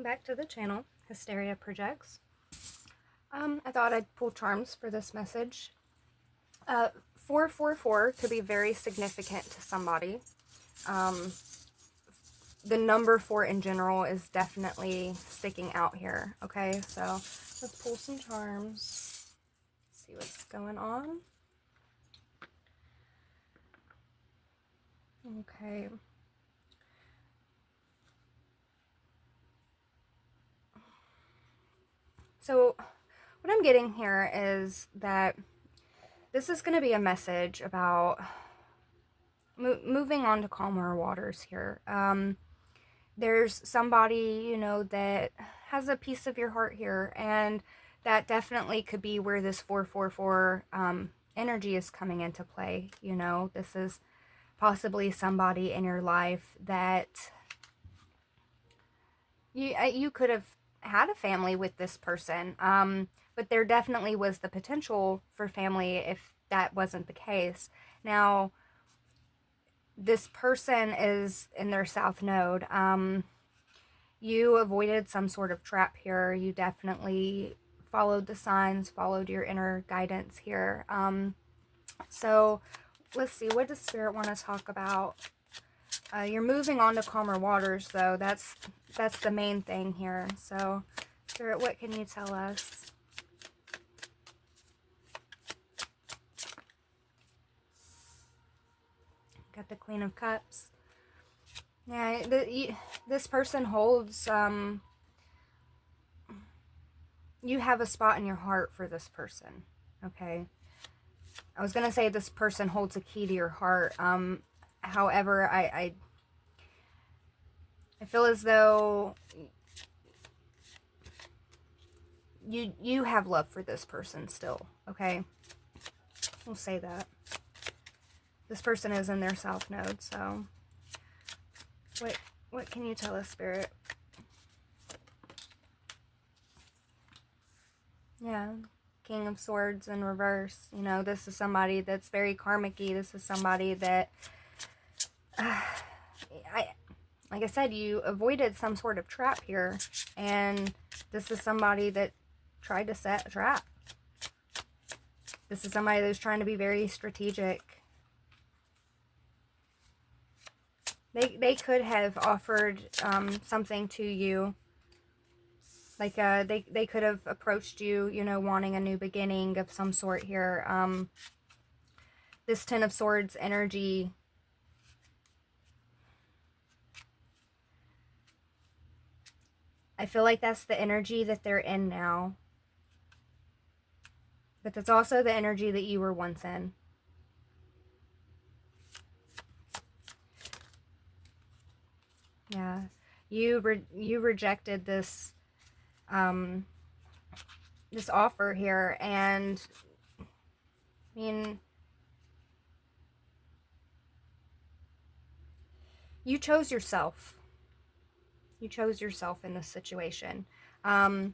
welcome back to the channel, Hysteria Projects. I thought I'd pull charms for this message. 444 could be very significant to somebody. The number 4 in general is definitely sticking out here, okay? So, let's pull some charms, see what's going on. Okay. So, what I'm getting here is that this is going to be a message about moving on to calmer waters here. There's somebody, you know, that has a piece of your heart here, and that definitely could be where this 444 energy is coming into play. You know, this is possibly somebody in your life that you could have had a family with this person, but there definitely was the potential for family if that wasn't the case. Now, this person is in their south node. You avoided some sort of trap here. You definitely followed the signs, followed your inner guidance here. So let's see, what does Spirit want to talk about? You're moving on to calmer waters, though. That's the main thing here. So, Spirit, what can you tell us? Got the Queen of Cups. Yeah, this person holds, you have a spot in your heart for this person, okay? I was going to say this person holds a key to your heart. However, I feel as though you have love for this person still, okay? We'll say that. This person is in their south node, so what can you tell us, Spirit? Yeah, King of Swords in reverse. You know, this is somebody that's very karmic-y. This is somebody that, like I said, you avoided some sort of trap here, and this is somebody that tried to set a trap. This is somebody that's trying to be very strategic. They could have offered something to you. Like, they could have approached you, you know, wanting a new beginning of some sort here. This Ten of Swords energy, I feel like that's the energy that they're in now. But that's also the energy that you were once in. Yeah. You rejected this this offer here, and I mean, you chose yourself. You chose yourself in this situation. Now,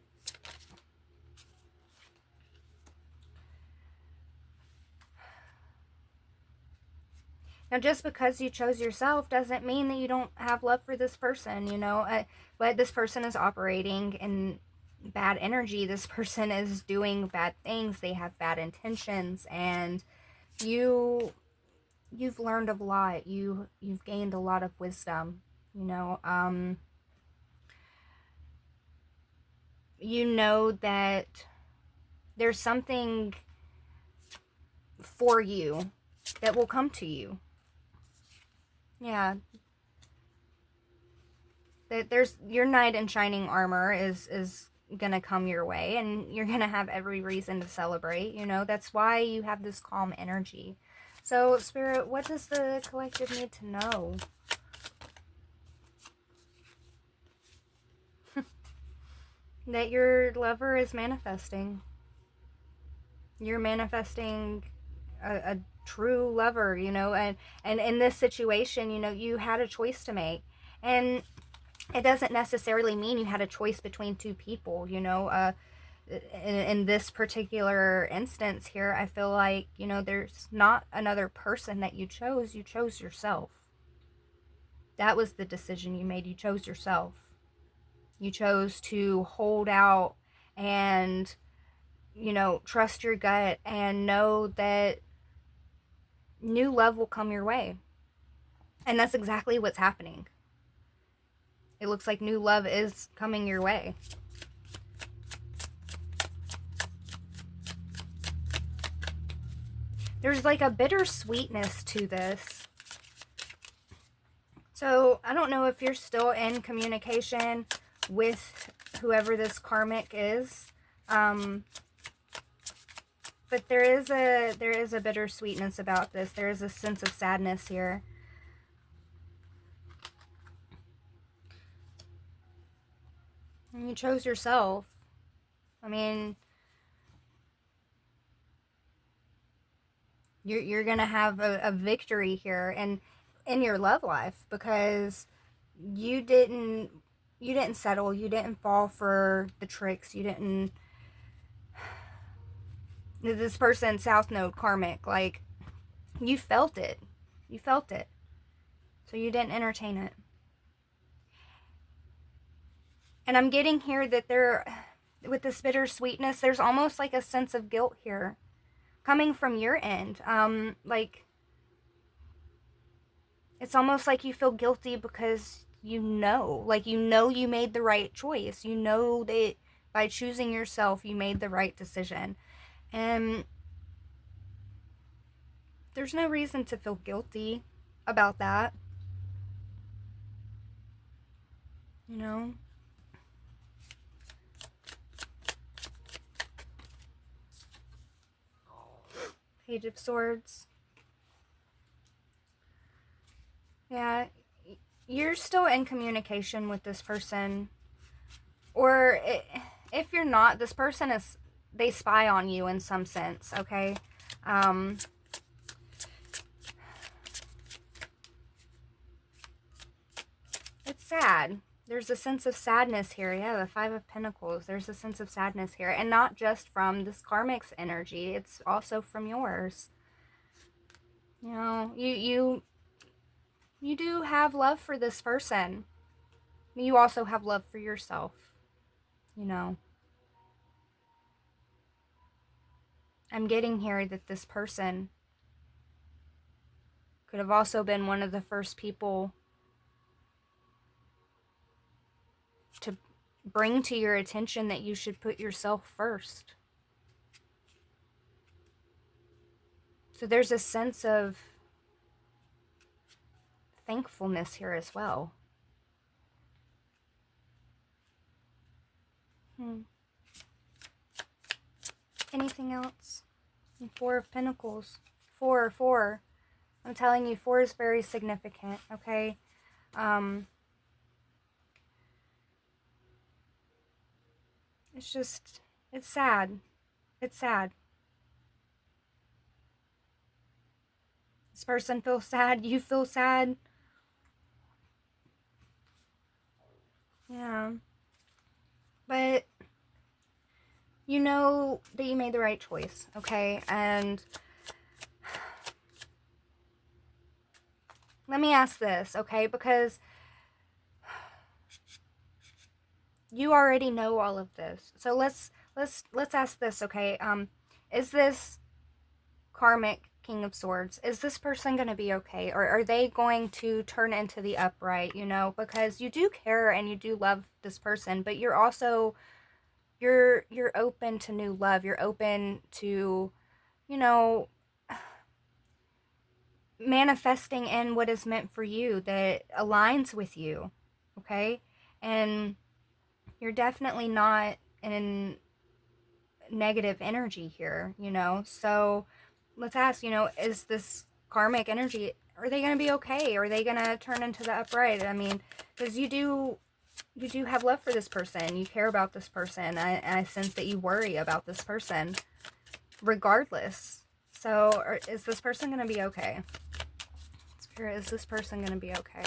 just because you chose yourself doesn't mean that you don't have love for this person, you know. But this person is operating in bad energy. This person is doing bad things. They have bad intentions, and you've learned a lot. You've gained a lot of wisdom, you know. You know that there's something for you that will come to you. Yeah. There's your knight in shining armor is gonna come your way, and you're gonna have every reason to celebrate. You know, that's why you have this calm energy. So, Spirit, what does the collective need to know? That your lover is manifesting. You're manifesting a true lover, you know, and in this situation, you know, you had a choice to make. And it doesn't necessarily mean you had a choice between two people, you know. In this particular instance here, I feel like, you know, there's not another person that you chose yourself. That was the decision you made. You chose yourself. You chose to hold out and, trust your gut and know that new love will come your way. And that's exactly what's happening. It looks like new love is coming your way. There's like a bittersweetness to this. So I don't know if you're still in communication with whoever this karmic is. But there is a bittersweetness about this. There is a sense of sadness here. And you chose yourself. I mean, you're gonna have a victory here and in your love life, because you didn't settle. You didn't fall for the tricks. You didn't. This person, South Node karmic, like, you felt it. You felt it. So you didn't entertain it. And I'm getting here that with this bittersweetness, there's almost like a sense of guilt here coming from your end. Like, it's almost like you feel guilty because you made the right choice. You know that by choosing yourself, you made the right decision. And there's no reason to feel guilty about that. You know? Page of Swords. Yeah, you're still in communication with this person. Or if you're not, this person they spy on you in some sense, okay? It's sad. There's a sense of sadness here. Yeah, the Five of Pentacles. There's a sense of sadness here. And not just from this karmic's energy. It's also from yours. You know, you do have love for this person. You also have love for yourself. You know. I'm getting here that this person could have also been one of the first people to bring to your attention that you should put yourself first. So there's a sense of thankfulness here as well. Anything else? Four of Pentacles. Four. I'm telling you, 4 is very significant, okay? It's sad. It's sad. This person feels sad. You feel sad. Yeah. But you know that you made the right choice, okay? And let me ask this, okay? Because you already know all of this. So let's ask this, okay? Is this karmic King of Swords, is this person going to be okay? Or are they going to turn into the upright, you know? Because you do care and you do love this person, but you're also, you're open to new love. You're open to, you know, manifesting in what is meant for you that aligns with you, okay? And you're definitely not in negative energy here, you know? So let's ask, you know, is this karmic energy, are they going to be okay? Are they going to turn into the upright? I mean, because you do have love for this person. You care about this person. I sense that you worry about this person regardless. So is this person going to be okay? Spirit, is this person going to be okay?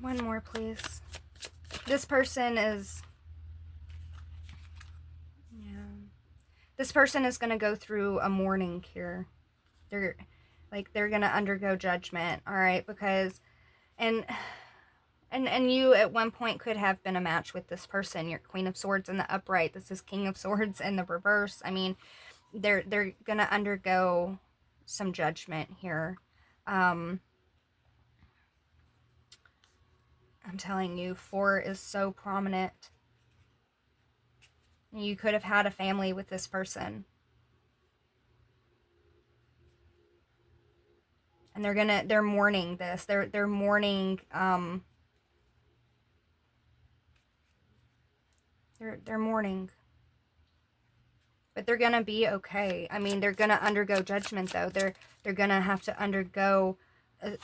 One more, please. This person is... This person is going to go through a mourning here. They're going to undergo judgment, all right? Because, and you at one point could have been a match with this person. You're Queen of Swords in the upright. This is King of Swords in the reverse. I mean, they're going to undergo some judgment here. I'm telling you, 4 is so prominent. You could have had a family with this person. And they're mourning this. They're mourning, they're mourning. But they're gonna be okay. I mean, they're gonna undergo judgment, though. They're gonna have to undergo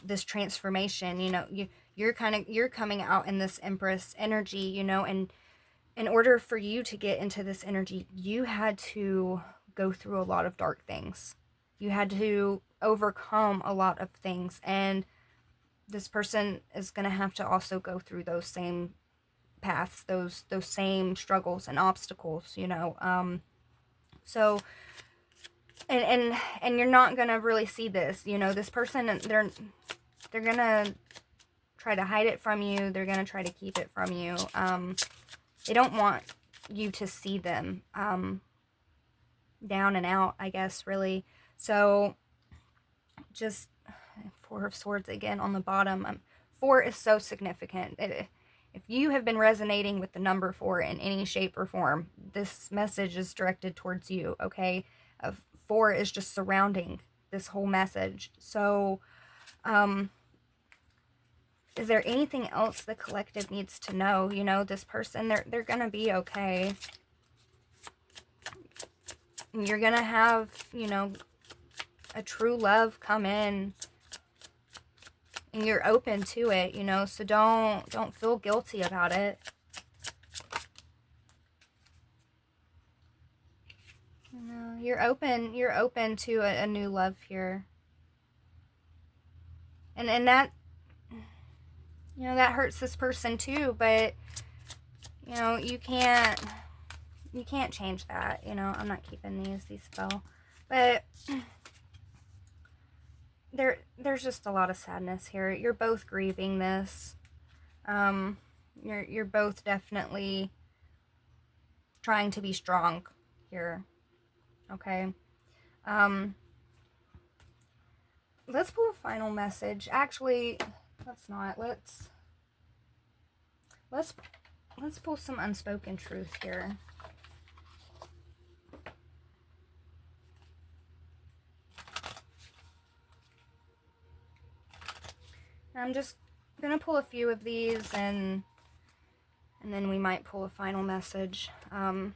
this transformation. You know, you're coming out in this Empress energy, you know, and in order for you to get into this energy, you had to go through a lot of dark things. You had to overcome a lot of things, and this person is going to have to also go through those same paths, those same struggles and obstacles, you know. So, and you're not going to really see this, you know. This person, they're going to try to hide it from you. They're going to try to keep it from you. They don't want you to see them down and out, I guess, really. So, just 4 of Swords again on the bottom. 4 is so significant. If you have been resonating with the number 4 in any shape or form, this message is directed towards you, okay? 4 is just surrounding this whole message. So, is there anything else the collective needs to know? You know, this person, they're going to be okay. You're going to have, you know, a true love come in. And you're open to it, you know, so don't feel guilty about it. You know, you're open to a new love here. And that, you know, that hurts this person too, but, you know, you can't change that, you know. I'm not keeping these fell. But there's just a lot of sadness here. You're both grieving this. You're both definitely trying to be strong here. Okay. Let's pull a final message. Actually, let's not. Let's pull some unspoken truth here. I'm just gonna pull a few of these, and then we might pull a final message. That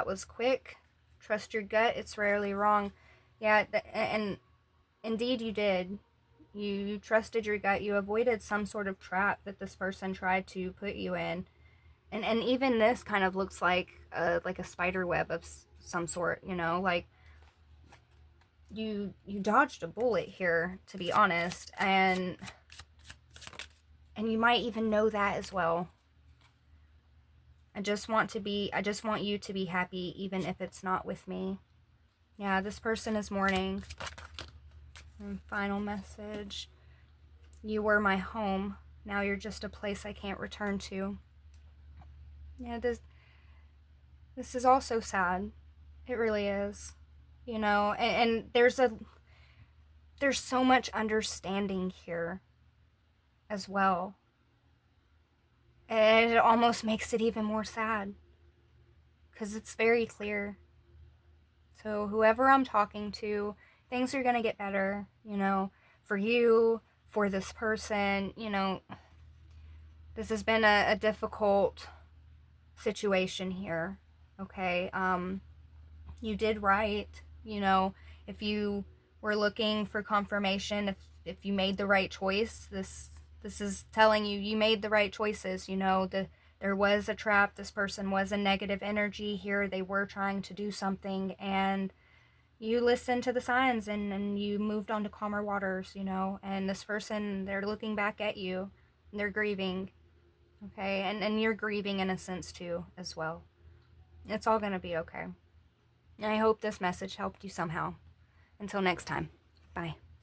was quick. Trust your gut. It's rarely wrong. Yeah, and indeed you did. You trusted your gut. You avoided some sort of trap that this person tried to put you in. And even this kind of looks like a spider web of some sort, you know, like you dodged a bullet here, to be honest, and you might even know that as well. I just want you to be happy, even if it's not with me. Yeah, this person is mourning. And final message. You were my home. Now you're just a place I can't return to. Yeah, this is also sad. It really is. You know, and there's so much understanding here as well. And it almost makes it even more sad, because it's very clear. So whoever I'm talking to, things are going to get better, you know, for you, for this person. You know, this has been a difficult situation here, okay? You did right, you know. If you were looking for confirmation, if you made the right choice, this is telling you made the right choices. You know, there was a trap. This person was a negative energy here. They were trying to do something, and you listened to the signs, and you moved on to calmer waters, you know. And this person, they're looking back at you. They're grieving, okay? And you're grieving in a sense too, as well. It's all going to be okay. And I hope this message helped you somehow. Until next time, bye.